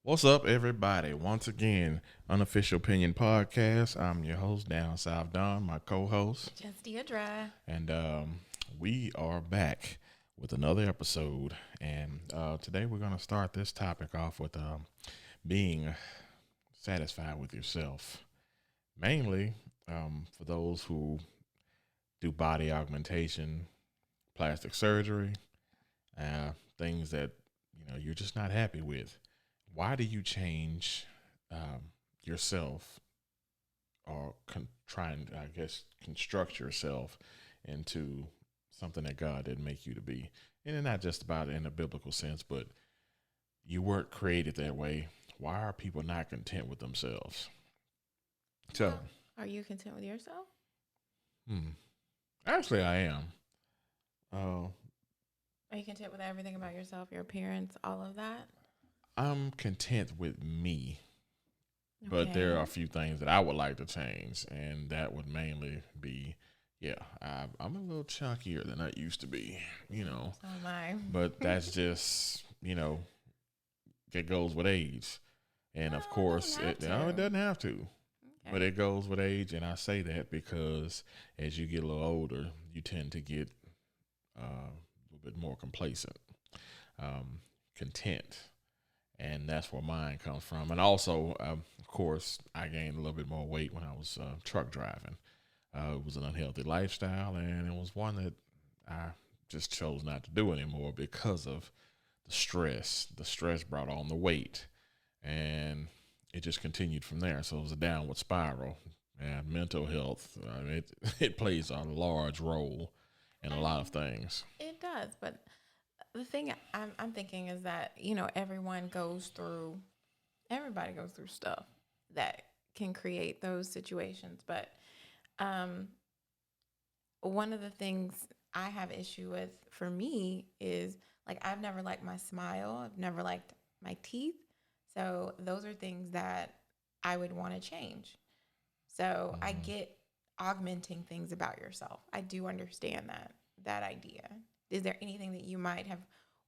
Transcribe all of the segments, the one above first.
What's up, everybody? Once again, Unofficial Opinion Podcast. I'm your host, Down South Don, my co-host, Just Deidre. and we are back with another episode. And today we're going to start this topic off with being satisfied with yourself. Mainly for those who do body augmentation, plastic surgery, things that you're just not happy with. Why do you change yourself or try and, I guess, construct yourself into something that God didn't make you to be? And it's not just about it in a biblical sense, but you weren't created that way. Why are people not content with themselves? So, Are you content with yourself? Actually, I am. Are you content with everything about yourself, your appearance, all of that? I'm content with me. But there are a few things that I would like to change, and that would mainly be, I'm a little chunkier than I used to be, So am I. But that's just, it goes with age. And of course, it doesn't have to, Okay. but it goes with age. And I say that because as you get a little older, you tend to get a little bit more complacent, content. And that's where mine comes from. And also, of course, I gained a little bit more weight when I was truck driving. It was an unhealthy lifestyle, and it was one that I just chose not to do anymore because of the stress. The stress brought on the weight, and it just continued from there. So it was a downward spiral. And mental health, it plays a large role in a lot of things. It does, but the thing I'm thinking is that everybody goes through stuff that can create those situations. But one of the things I have issue with for me is like I've never liked my smile. I've never liked my teeth. So those are things that I would want to change. So I get augmenting things about yourself. I do understand that idea. Is there anything that you might have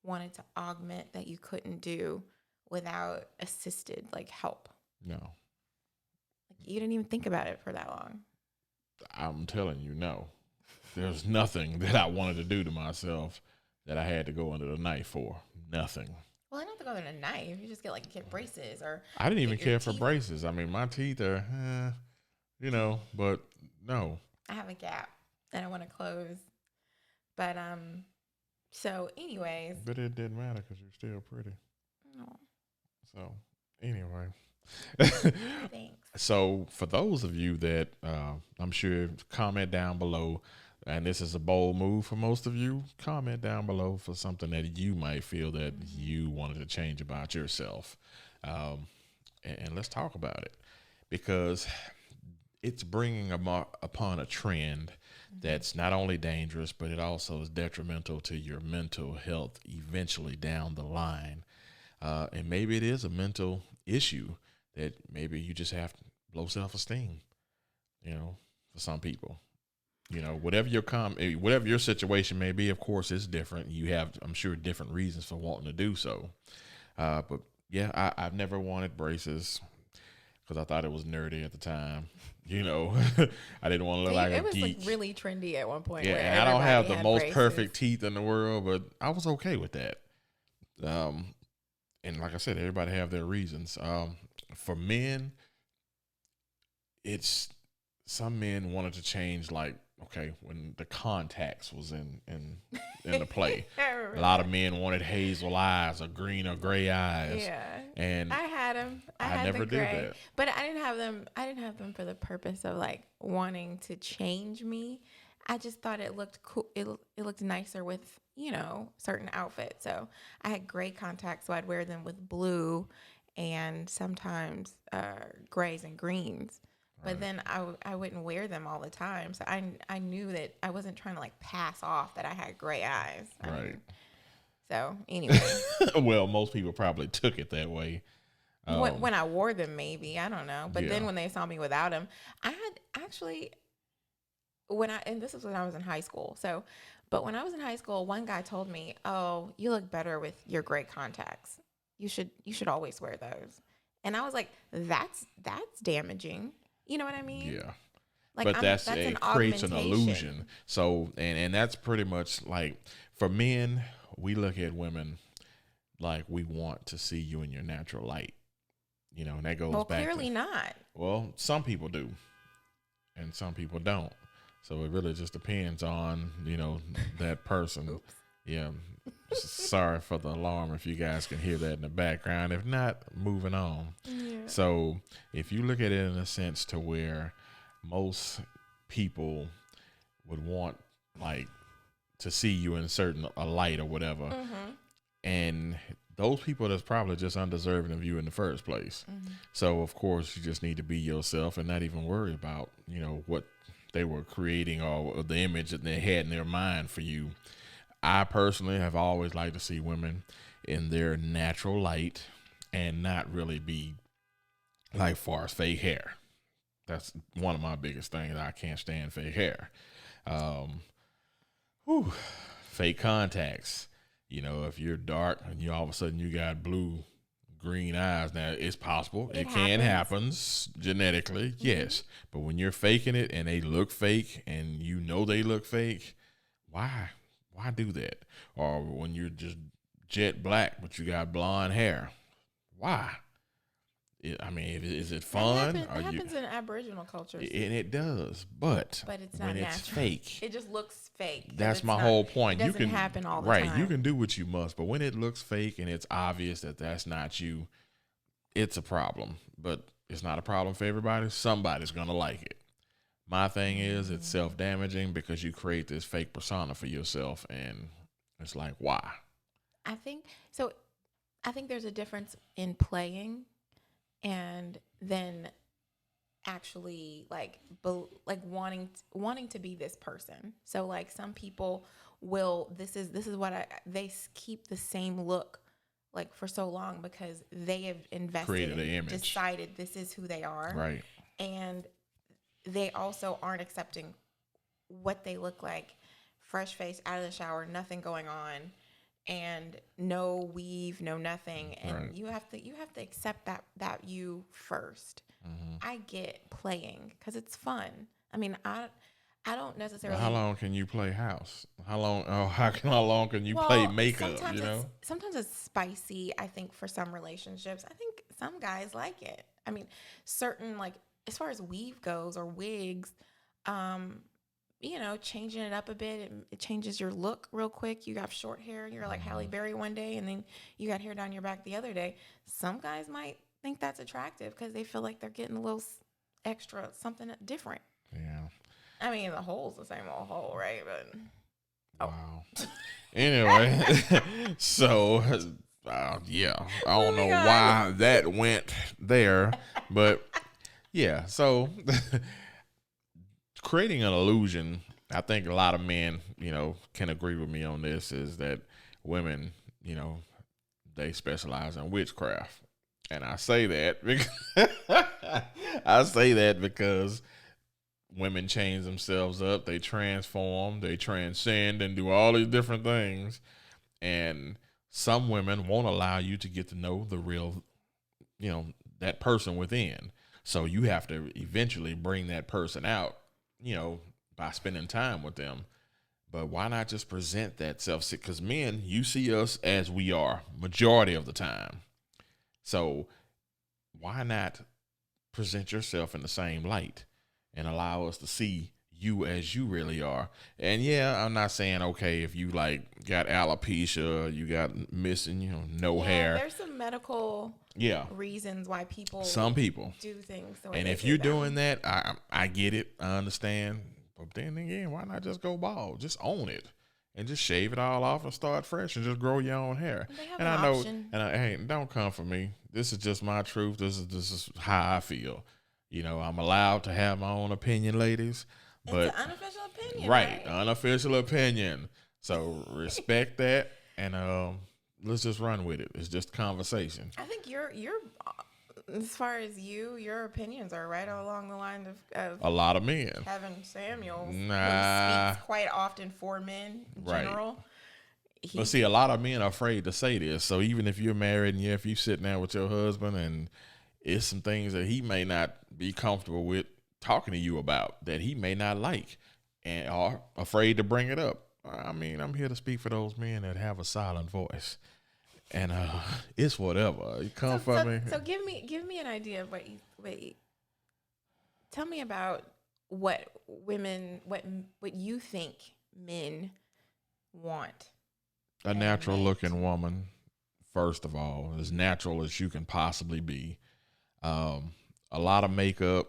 wanted to augment that you couldn't do without assisted help? No, You didn't even think about it for that long. I'm telling you, no. There's nothing that I wanted to do to myself that I had to go under the knife for. Nothing. Well, I don't have to go to a knife. You just get braces or I didn't even get your care for teeth. braces. I mean, my teeth are, but no. I have a gap that I want to close. But so anyways, But it didn't matter because you're still pretty. oh, So, anyway. thanks. So, for those of you that I'm sure comment down below, and this is a bold move for most of you, comment down below for something that you might feel that you wanted to change about yourself. And let's talk about it because it's bringing upon a trend that's not only dangerous, but it also is detrimental to your mental health eventually down the line. And maybe it is a mental issue that maybe you just have low self-esteem, for some people. Whatever your situation may be, of course, it's different. You have, I'm sure, different reasons for wanting to do so. But yeah, I've never wanted braces because I thought it was nerdy at the time. I didn't want to look like It a was geek. really trendy at one point. Yeah, where and I don't have everybody the had most braces. perfect teeth in the world, but I was okay with that. And like I said, everybody have their reasons. For men, it's some men wanted to change, like, okay, when the contacts was in the play. I remember A lot that. of men wanted hazel eyes or green or gray eyes. Yeah. And I had them. I had never the did gray, that. but I didn't have them. I didn't have them for the purpose of wanting to change me. I just thought it looked cool. It looked nicer with certain outfits. So I had gray contacts, so I'd wear them with blue, and sometimes grays and greens. But Right. then I wouldn't wear them all the time. So I knew that I wasn't trying to pass off that I had gray eyes. Right. So anyway. Well, most people probably took it that way. When I wore them, maybe, I don't know. But then Yeah. when they saw me without them, I had actually and this is when I was in high school. So, but when I was in high school, one guy told me, "Oh, you look better with your gray contacts." you should always wear those. And I was like, that's damaging. You know what I mean? Yeah. Like But that's an it creates an augmentation. illusion. So and that's pretty much like for men, we look at women like we want to see you in your natural light. You know, and that goes Well, back clearly to, not. well, some people do and some people don't. So it really just depends on, you know, that person. Oops. Yeah. Sorry for the alarm if you guys can hear that in the background. If not, moving on. Yeah. So if you look at it in a sense to where most people would want like to see you in a light or whatever, Mm-hmm. and those people that's probably just undeserving of you in the first place. Mm-hmm. So of course you just need to be yourself and not even worry about, you know, what they were creating or the image that they had in their mind for you. I personally have always liked to see women in their natural light and not really be like far as fake hair. That's one of my biggest things. I can't stand fake hair. Whew, fake contacts. You know, if you're dark and you all of a sudden you got blue, green eyes, now it's possible. It can happen genetically, yes. But when you're faking it and they look fake and you know they look fake, why? Why do that? Or when you're just jet black but you got blonde hair, why? I mean, is it fun? That happens in Aboriginal cultures. And it does, but it's when not it's natural. fake, It just looks fake. that's my whole point. It You doesn't can happen all the right. time. You can do what you must, but when it looks fake and it's obvious that that's not you, it's a problem. But it's not a problem for everybody. Somebody's gonna like it. My thing is, it's self-damaging because you create this fake persona for yourself, and it's like, why? I think so. I think there's a difference in playing and then actually like wanting to be this person. So like some people will this is what they keep the same look like for so long because they have invested Created an and image. decided this is who they are. Right. And they also aren't accepting what they look like, fresh face out of the shower, nothing going on, and no weave, no nothing, and Right. you have to accept that you first. Mm-hmm. I get playing because it's fun. I mean, I don't necessarily. How long can you play house? How long? Oh, how long can you Well, play makeup? sometimes You know. sometimes it's spicy. I think for some relationships, I think some guys like it. I mean, certain like as far as weave goes or wigs, changing it up a bit, it changes your look real quick. You got short hair, you're like Halle Berry one day, and then you got hair down your back the other day. Some guys might think that's attractive because they feel like they're getting a little extra something different. Yeah. I mean, the hole's the same old hole, right? But Wow. Anyway, so yeah, I don't know why that went there, but yeah. So creating an illusion, I think a lot of men, can agree with me on this, is that women, they specialize in witchcraft, and I say that because women change themselves up, they transform, they transcend, and do all these different things. And some women won't allow you to get to know the real, that person within. So you have to eventually bring that person out, by spending time with them. But why not just present that self? Because men, you see us as we are majority of the time. So why not present yourself in the same light and allow us to see you as you really are? And yeah, I'm not saying, okay, if you like got alopecia, you got missing, no hair. There's some medical reasons why some people do things the way and they if do you're them. doing that, I get it, I understand. But then again, why not just go bald? Just own it and just shave it all off and start fresh and just grow your own hair. They have And an I know, option. hey, don't come for me. This is just my truth. This is how I feel. I'm allowed to have my own opinion, ladies. But It's an unofficial opinion, right, unofficial opinion. So respect that, and let's just run with it. It's just conversation. I think you're as far as your opinions are right along the line of A lot of men. Kevin Samuels, Nah. who speaks quite often for men in Right. general. But see, a lot of men are afraid to say this. So even if you're married and if you're sitting there with your husband and it's some things that he may not be comfortable with talking to you about that he may not like and are afraid to bring it up. I mean, I'm here to speak for those men that have a silent voice. And it's whatever. You come for me. So give me an idea of tell me about what you think men want. A natural looking woman, first of all, as natural as you can possibly be. A lot of makeup.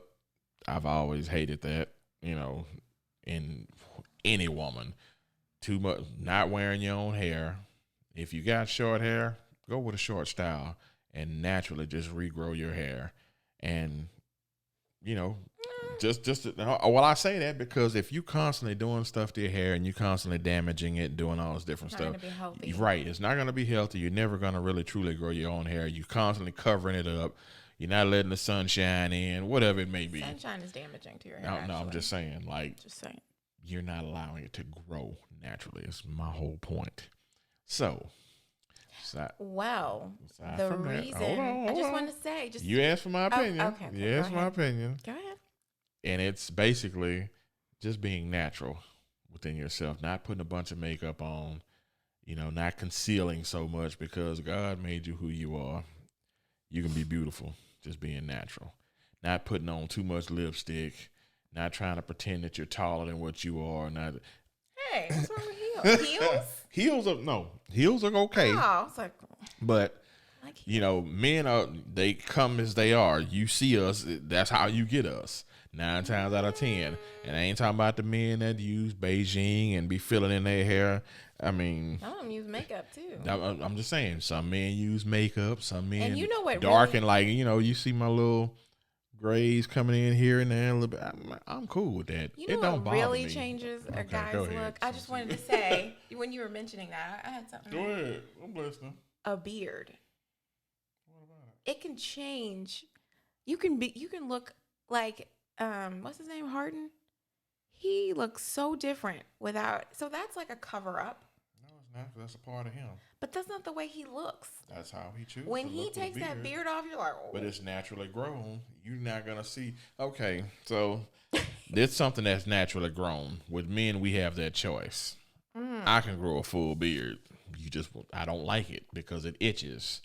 I've always hated that, in any woman. Too much, not wearing your own hair. If you got short hair, go with a short style and naturally just regrow your hair. And, well, I say that because if you constantly doing stuff to your hair and you constantly damaging it, doing all this different stuff, it's not going to be healthy. Right? It's not going to be healthy. You're never going to really truly grow your own hair. You're constantly covering it up. You're not letting the sun shine in, whatever it may be. Sunshine is damaging to your hair. No, I'm just saying, you're not allowing it to grow naturally. It's my whole point. So. Well, the reason I just want to say, you asked for my opinion. Okay, you asked for my opinion. Go ahead. And it's basically just being natural within yourself, not putting a bunch of makeup on, not concealing so much because God made you who you are. You can be beautiful, just being natural, not putting on too much lipstick, not trying to pretend that you're taller than what you are. Not. Hey, what's wrong with heels? Heels are okay. Oh, it's like, but men they come as they are. You see us, that's how you get us. 9 times out of 10. And I ain't talking about the men that use Beijing and be filling in their hair. I mean, some of them use makeup too. I'm just saying, some men use makeup, some men and you know what darken really, you see my little grays coming in here and there a little bit. I'm cool with that. You know it don't what really me. changes a guy's look? I just wanted to say, when you were mentioning that, I had something. Go ahead. I'm listening. A beard. What about it? It can change. You can look like what's his name? Harden. He looks so different without. So that's like a cover up. No, it's not. That's a part of him. But that's not the way he looks. That's how he chooses. When he takes that beard off, you're like, oh. But it's naturally grown. You're not gonna see. Okay, so there's something that's naturally grown. With men, we have that choice. I can grow a full beard. I don't like it because it itches.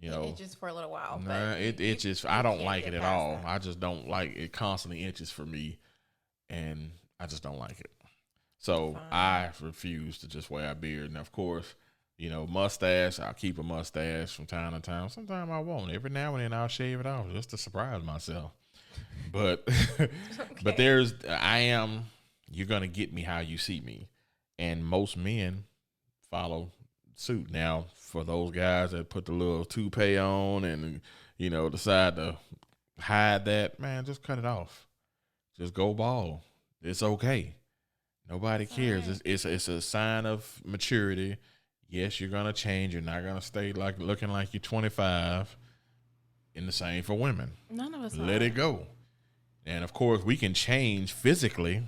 It itches for a little while. Nah, it itches. I don't like it at all. I just don't like it. Constantly itches for me, and I just don't like it. So I refuse to just wear a beard. And of course, mustache. I'll keep a mustache from time to time. Sometimes I won't. Every now and then I'll shave it off just to surprise myself. But but you're gonna get me how you see me, and most men follow suit. Now, for those guys that put the little toupee on and decide to hide that, man, just cut it off. Just go bald. It's okay. Nobody cares. Right. It's a sign of maturity. Yes, you're gonna change. You're not gonna stay looking like you're 25. And the same for women. None of us let it go. And of course, we can change physically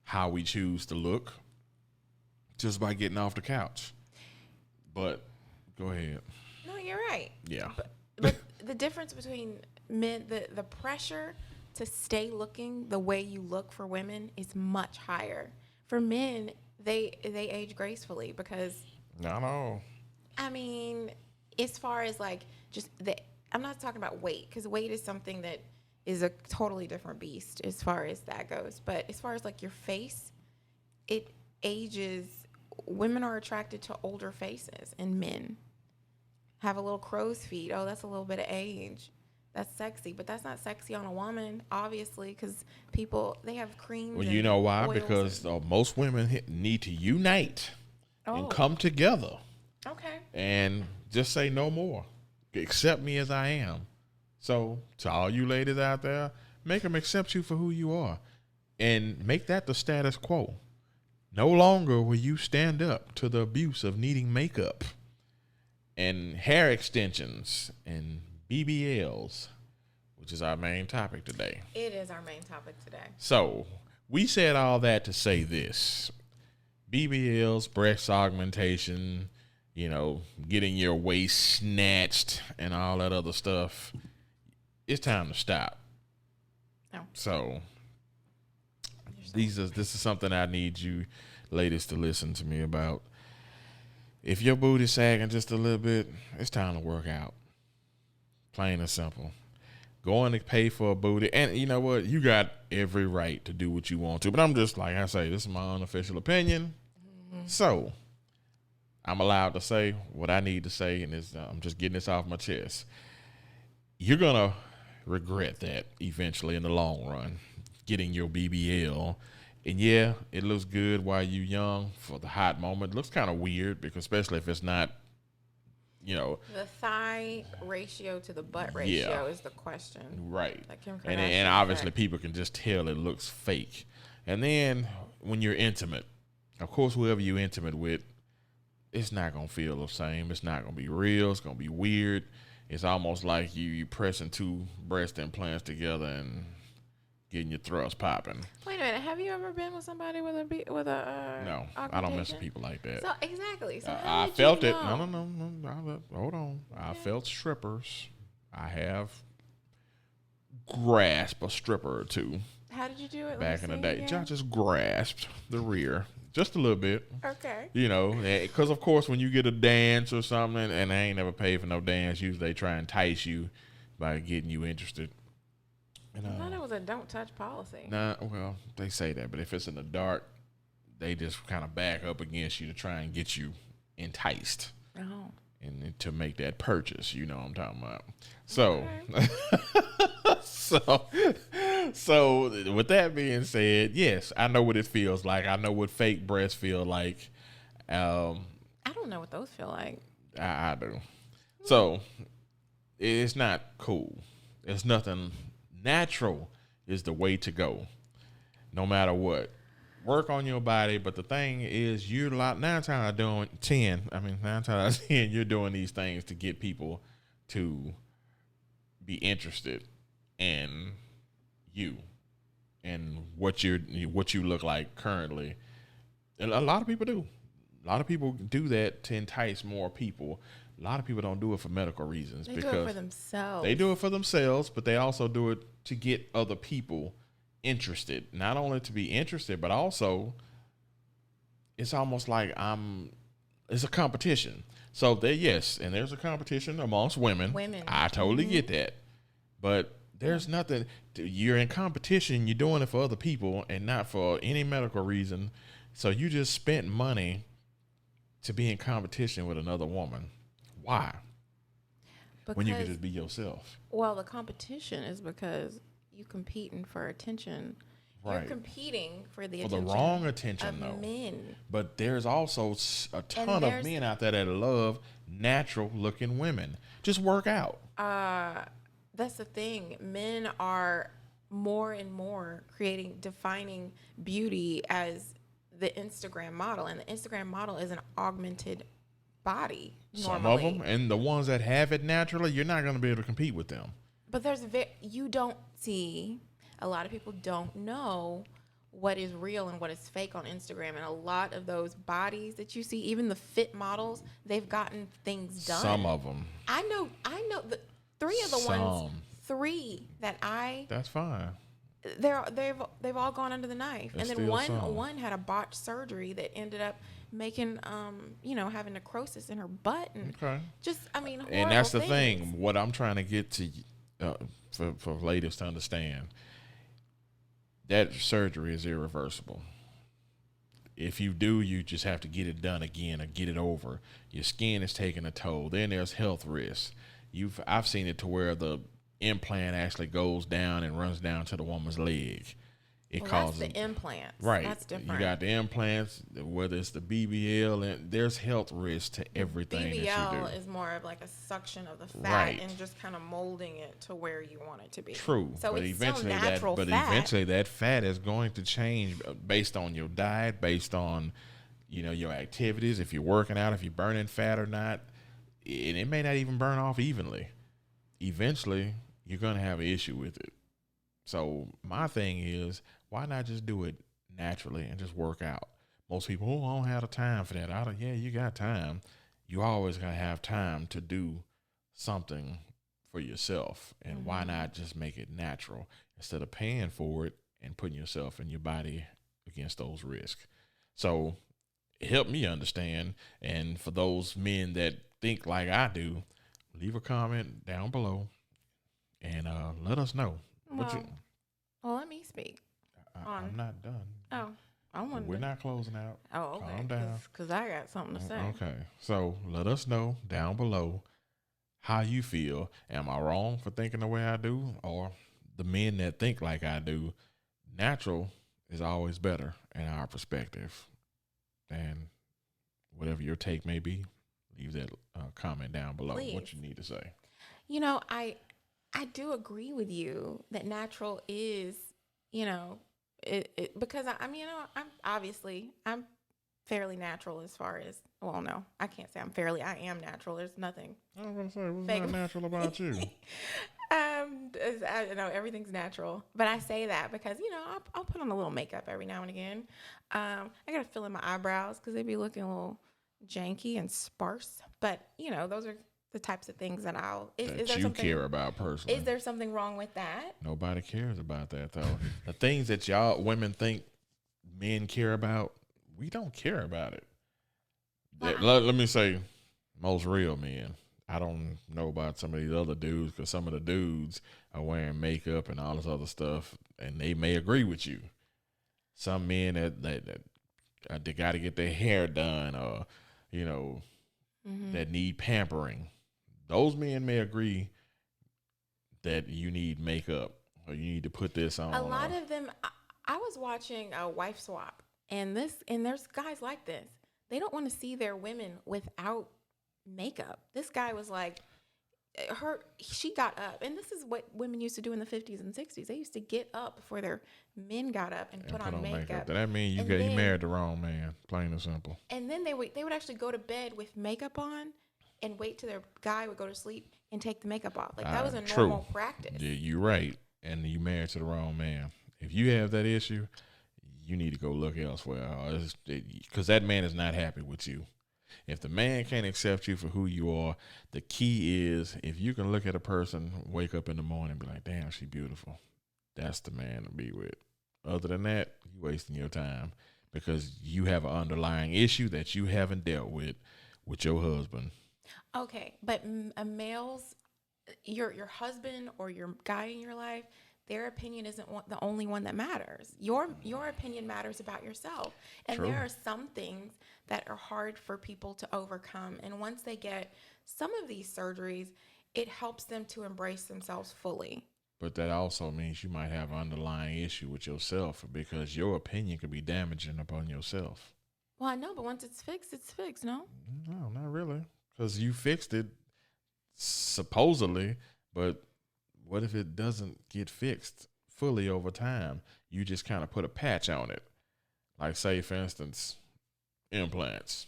how we choose to look just by getting off the couch. But go ahead. No, you're right. Yeah. But the difference between men, the pressure to stay looking the way you look for women is much higher. For men, they age gracefully because. I know. I mean, as far as I'm not talking about weight because weight is something that is a totally different beast as far as that goes. But as far as your face, it ages. Women are attracted to older faces, and men have a little crow's feet. Oh, that's a little bit of age. That's sexy, but that's not sexy on a woman, obviously, because they have creams. Well, you know why? Because most women need to unite and come together. Okay. And just say no more. Accept me as I am. So, to all you ladies out there, make them accept you for who you are, and make that the status quo. No longer will you stand up to the abuse of needing makeup and hair extensions and BBLs, which is our main topic today. It is our main topic today. So we said all that to say this. BBLs, breast augmentation, you know, getting your waist snatched and all that other stuff, it's time to stop. No. So this is something I need you ladies to listen to me about. If your booty's sagging just a little bit, it's time to work out. Plain and simple. Going to pay for a booty, and you know what? You got every right to do what you want to. But I'm just like I say, this is my unofficial opinion. Mm-hmm. So I'm allowed to say what I need to say, and I'm just getting this off my chest. You're gonna regret that eventually in the long run, getting your BBL. And yeah, it looks good while you're young for the hot moment. It looks kind of weird because especially if it's not, you know. The thigh ratio to the butt ratio is the question. Right. Like Kim And Kardashian obviously effect. people can just tell it looks fake. And then when you're intimate, of course, whoever you're intimate with, it's not going to feel the same. It's not going to be real. It's going to be weird. It's almost like you pressing two breast implants together and getting your thrust popping. Wait a minute. Have you ever been with somebody with a no, I don't mess with people like that. So exactly. So I felt it. No. Hold on. I felt strippers. I have grasped a stripper or two. How did you do it? Back in the day, I just grasped the rear just a little bit. Okay. You know, because of course when you get a dance or something, and I ain't never paid for no dance, usually they try and entice you by getting you interested. And, I thought it was a don't touch policy. Nah, well, they say that, but if it's in the dark, they just kind of back up against you to try and get you enticed. Oh. And to make that purchase, you know what I'm talking about. So, so with that being said, yes, I know what it feels like. I know what fake breasts feel like. I don't know what those feel like. I do. So it's not cool. It's nothing. Natural is the way to go, no matter what. Work on your body, but the thing is, you're 9 times out of 10. I mean, 9 times out of 10, you're doing these things to get people to be interested in you and what you look like currently. And a lot of people do. A lot of people do that to entice more people. A lot of people don't do it for medical reasons. They do it for themselves. They do it for themselves, but they also do it to get other people interested. Not only to be interested, but also it's almost like it's a competition. So there's a competition amongst women. I totally get that. But there's nothing. You're in competition. You're doing it for other people and not for any medical reason. So you just spent money to be in competition with another woman. Why? Because, when you can just be yourself. Well, the competition is because you're competing for attention. Right. You're competing for the wrong attention, of men. But there's also a ton of men out there that love natural-looking women. Just work out. That's the thing. Men are more and more defining beauty as the Instagram model, and the Instagram model is an augmented body. Some of them, and the ones that have it naturally, you're not going to be able to compete with them. But you don't see, a lot of people don't know what is real and what is fake on Instagram. And a lot of those bodies that you see, even the fit models, they've gotten things done. Some of them. I know the three that That's fine. They've all gone under the knife. That's and then one had a botched surgery that ended up making having necrosis in her butt and and that's the thing. What I'm trying to get to for ladies to understand, that surgery is irreversible. If you do, you just have to get it done again or get it over. Your skin is taking a toll. Then there's health risks. I've seen it to where the implant actually goes down and runs down to the woman's leg. That's the implants. Right. That's different. You got the implants, whether it's the BBL, and there's health risks to everything that you do. BBL is more of like a suction of the fat and just kind of molding it to where you want it to be. True. So but it's eventually still natural fat. Eventually that fat is going to change based on your diet, based on your activities, if you're working out, if you're burning fat or not. And it may not even burn off evenly. Eventually, you're going to have an issue with it. So my thing is, why not just do it naturally and just work out? Most people, oh, I don't have the time for that. Yeah, you got time. You always gonna have time to do something for yourself, and why not just make it natural instead of paying for it and putting yourself and your body against those risks. So help me understand, and for those men that think like I do, leave a comment down below and let us know what you. Well, let me speak on. I'm not done. Oh, I want. We're not closing out. Oh, okay. Calm down. Because I got something to say. Okay, so let us know down below how you feel. Am I wrong for thinking the way I do, or the men that think like I do? Natural is always better in our perspective, and whatever your take may be, leave that comment down below. Please. What you need to say. You know, I do agree with you that natural is, you know, it because I mean, you know, I'm fairly natural as far as, well, no, I can't say I am natural. There's nothing. I was gonna say, what's not natural about you? I know everything's natural, but I say that because, you know, I'll put on a little makeup every now and again. I gotta fill in my eyebrows because they be looking a little janky and sparse. But, you know, those are the types of things that That you care about personally. Is there something wrong with that? Nobody cares about that, though. The things that y'all women think men care about, we don't care about it. Let me say, most real men. I don't know about some of these other dudes, because some of the dudes are wearing makeup and all this other stuff, and they may agree with you. Some men that they got to get their hair done, or, you know, that need pampering. Those men may agree that you need makeup, or you need to put this on. A lot of them. I was watching a wife swap, and there's guys like this. They don't want to see their women without makeup. This guy was like, she got up, and this is what women used to do in the 50s and 60s. They used to get up before their men got up and put on makeup. That means you married the wrong man, plain and simple. And then they would actually go to bed with makeup on and wait till their guy would go to sleep and take the makeup off. Like, that was a normal practice. Yeah, you're right. And you married to the wrong man. If you have that issue, you need to go look elsewhere, because that man is not happy with you. If the man can't accept you for who you are, the key is, if you can look at a person, wake up in the morning and be like, damn, she beautiful, that's the man to be with. Other than that, you're wasting your time, because you have an underlying issue that you haven't dealt with your husband. Okay, but a male's, your husband or your guy in your life, their opinion isn't the only one that matters. Your opinion matters about yourself. And True. There are some things that are hard for people to overcome. And once they get some of these surgeries, it helps them to embrace themselves fully. But that also means you might have an underlying issue with yourself, because your opinion could be damaging upon yourself. Well, I know, but once it's fixed, no? No, not really. Because you fixed it, supposedly, but what if it doesn't get fixed fully over time? You just kind of put a patch on it. Like, say, for instance, implants.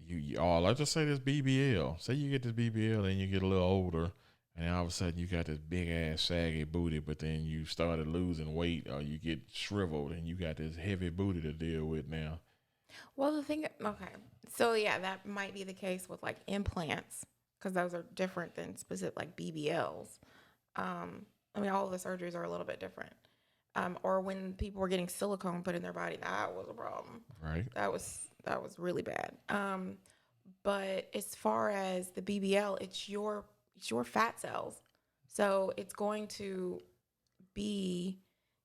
Let's just say this BBL. Say you get this BBL and you get a little older, and all of a sudden you got this big ass saggy booty, but then you started losing weight, or you get shriveled and you got this heavy booty to deal with now. Well, okay. So yeah, that might be the case with like implants, because those are different than specific like BBLs. I mean, all of the surgeries are a little bit different. Or when people were getting silicone put in their body, that was a problem. Right. That was really bad. But as far as the BBL, it's your fat cells. So it's going to be,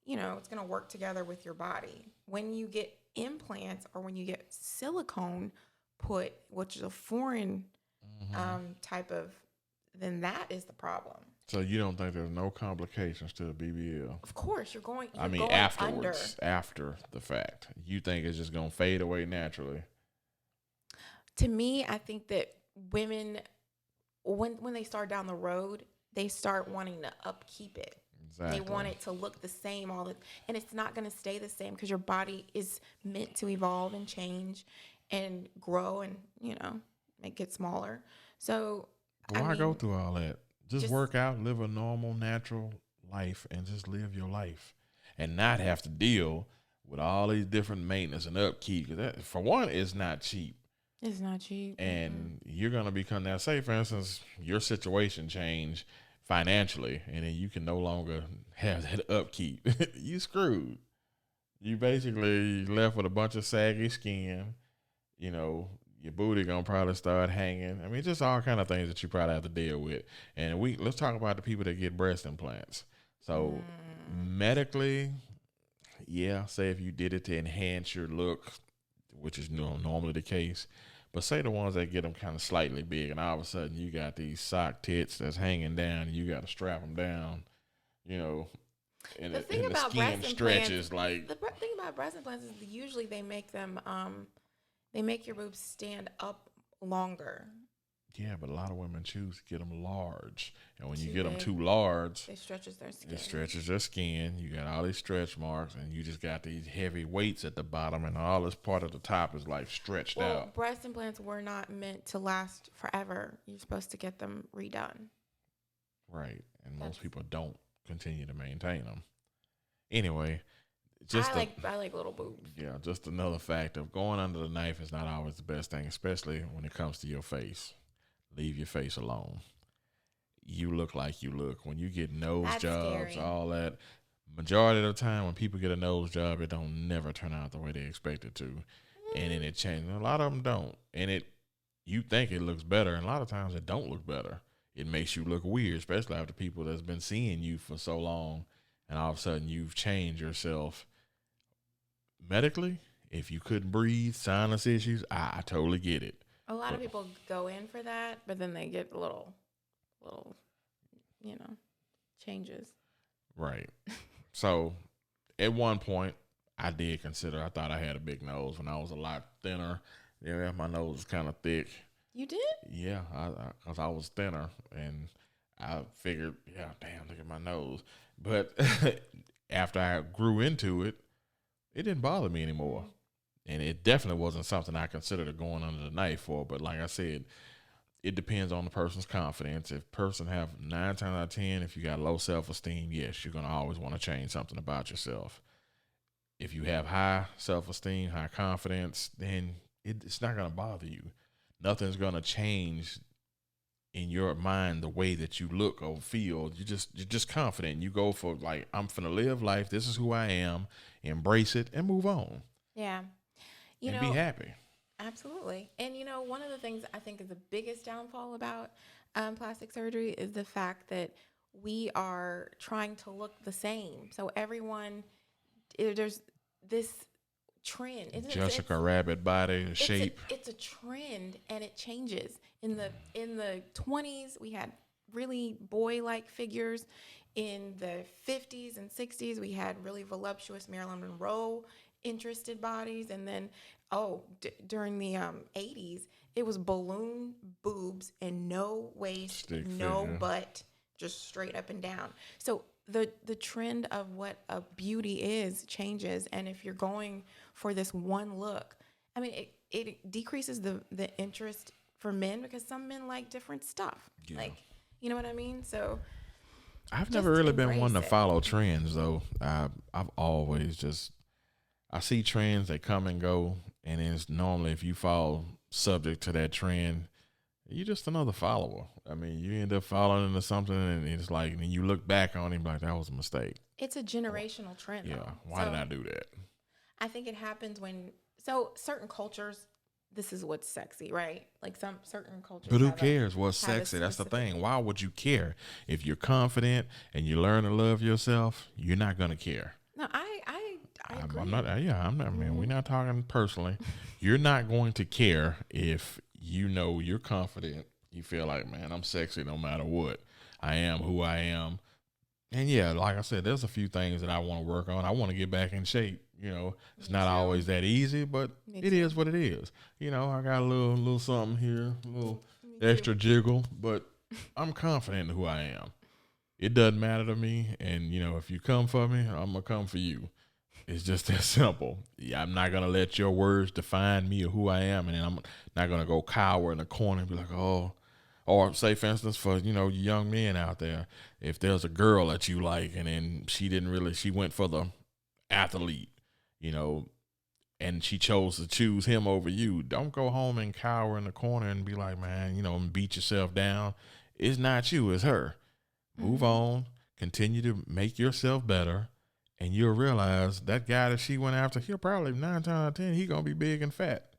it's going to work together with your body. When you get implants or when you get silicone put, which is a foreign type of, then that is the problem. So you don't think there's no complications to the BBL? Of course, you're going afterwards, after the fact. You think it's just going to fade away naturally? To me, I think that women, when they start down the road, they start wanting to upkeep it. Exactly. They want it to look the same and it's not going to stay the same, because your body is meant to evolve and change and grow and, make it smaller. So why go through all that? Just work out, live a normal, natural life, and just live your life, and not have to deal with all these different maintenance and upkeep. 'Cause that, for one, it's not cheap. It's not cheap. And you're going to become now, say, for instance, your situation changed financially, and then you can no longer have that upkeep. You screwed. You basically left with a bunch of saggy skin. You know, your booty gonna probably start hanging. I mean, just all kind of things that you probably have to deal with. And let's talk about the people that get breast implants. So medically, yeah, say if you did it to enhance your look, which is normally the case. But say the ones that get them kind of slightly big, and all of a sudden you got these sock tits that's hanging down, and you got to strap them down, you know, and the skin stretches like. The thing about breast implants is usually they make them, they make your boobs stand up longer. Yeah, but a lot of women choose to get them large, and when you get them too large, it stretches their skin. It stretches their skin. You got all these stretch marks, and you just got these heavy weights at the bottom, and all this part of the top is like stretched out. Breast implants were not meant to last forever. You're supposed to get them redone. Right, and most people don't continue to maintain them. Anyway, I like little boobs. Yeah, just another fact of going under the knife is not always the best thing, especially when it comes to your face. Leave your face alone. You look like you look. When you get nose jobs, all that, majority of the time when people get a nose job, it don't never turn out the way they expect it to. And then it changes. A lot of them don't. And you think it looks better, and a lot of times it don't look better. It makes you look weird, especially after people that's been seeing you for so long, and all of a sudden you've changed yourself. Medically, if you couldn't breathe, sinus issues, I totally get it. A lot of people go in for that, but then they get little, changes. Right. So at one point, I thought I had a big nose when I was a lot thinner. Yeah, my nose was kind of thick. You did? Yeah, because I was thinner, and I figured, yeah, damn, look at my nose. But after I grew into it, it didn't bother me anymore. And it definitely wasn't something I considered going under the knife for. But like I said, it depends on the person's confidence. If person have 9 times out of 10, if you got low self-esteem, yes, you're going to always want to change something about yourself. If you have high self-esteem, high confidence, then it's not going to bother you. Nothing's going to change in your mind the way that you look or feel. You're just confident. You go for like, I'm finna live life. This is who I am. Embrace it and move on. Yeah. And be happy. Absolutely. And, one of the things I think is the biggest downfall about plastic surgery is the fact that we are trying to look the same. So there's this trend. Jessica Rabbit body, shape. It's a trend, and it changes. In the 20s, we had really boy-like figures. In the 50s and 60s, we had really voluptuous Marilyn Monroe interested bodies, and then during the 80s it was balloon boobs and no waist, butt, just straight up and down. So the trend of what a beauty is changes, and if you're going for this one look, I mean it decreases the interest for men, because some men like different stuff. Yeah. Like, you know what I mean? So I've never really been one to follow trends, though. I've always I see trends, they come and go, and it's normally, if you fall subject to that trend, you're just another follower. I mean, you end up following into something, and it's like, and you look back on it like, that was a mistake. It's a generational trend. Yeah. Why did I do that? I think it happens certain cultures, this is what's sexy, right? Like some certain cultures. But who cares what's sexy? That's the thing. Why would you care? If you're confident and you learn to love yourself, you're not going to care. No, I agree. I'm not. Yeah, I'm not. Man, we're not talking personally. You're not going to care if you're confident. You feel like, man, I'm sexy no matter what. I am who I am. And yeah, like I said, there's a few things that I want to work on. I want to get back in shape. It's not always that easy, but it is what it is. I got a little something here, a little extra jiggle, but I'm confident in who I am. It doesn't matter to me. And, if you come for me, I'm going to come for you. It's just that simple. Yeah, I'm not going to let your words define me or who I am. And then I'm not going to go cower in the corner and be like, oh, or say, for instance, for, young men out there, if there's a girl that you like and then she went for the athlete, you know, and she chose to choose him over you, don't go home and cower in the corner and be like, man, and beat yourself down. It's not you, it's her. Move on, continue to make yourself better, and you'll realize that guy that she went after, he'll probably 9 times out of 10, he gonna be big and fat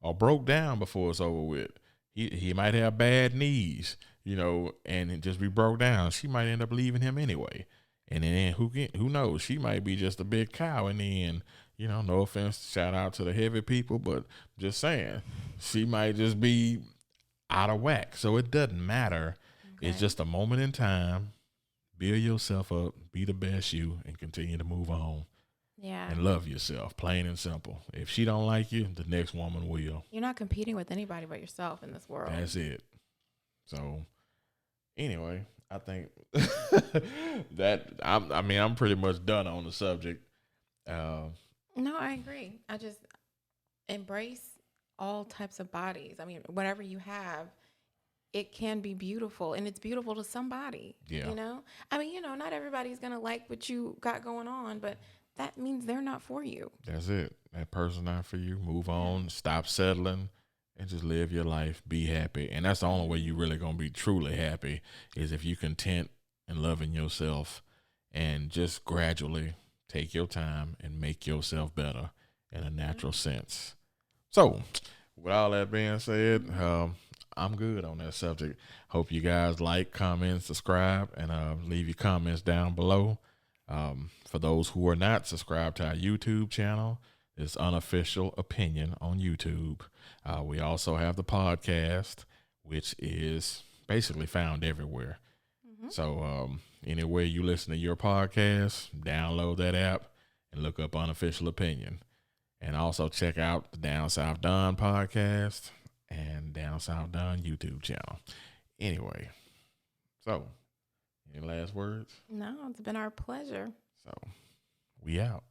or broke down before it's over with. He might have bad knees, and it just be broke down. She might end up leaving him anyway. And then who knows? She might be just a big cow in the end. No offense, shout out to the heavy people, but just saying, she might just be out of whack. So it doesn't matter. Okay. It's just a moment in time. Build yourself up, be the best you, and continue to move on. Yeah. And love yourself, plain and simple. If she don't like you, the next woman will. You're not competing with anybody but yourself in this world. That's it. So anyway, I think that I'm pretty much done on the subject. No, I agree. I just embrace all types of bodies. I mean, whatever you have, it can be beautiful, and it's beautiful to somebody. Yeah. Not everybody's going to like what you got going on, but that means they're not for you. That's it. That person not for you. Move on. Stop settling. And just live your life. Be happy. And that's the only way you really going to be truly happy is if you content and loving yourself and just gradually take your time and make yourself better in a natural sense. So with all that being said, I'm good on that subject. Hope you guys like, comment, subscribe, and leave your comments down below. For those who are not subscribed to our YouTube channel, it's Unofficial Opinion on YouTube. We also have the podcast, which is basically found everywhere. Mm-hmm. So anywhere you listen to your podcast, download that app and look up Unofficial Opinion. And also check out the Down South Don podcast and Down South Don YouTube channel. Anyway, so any last words? No, it's been our pleasure. So we out.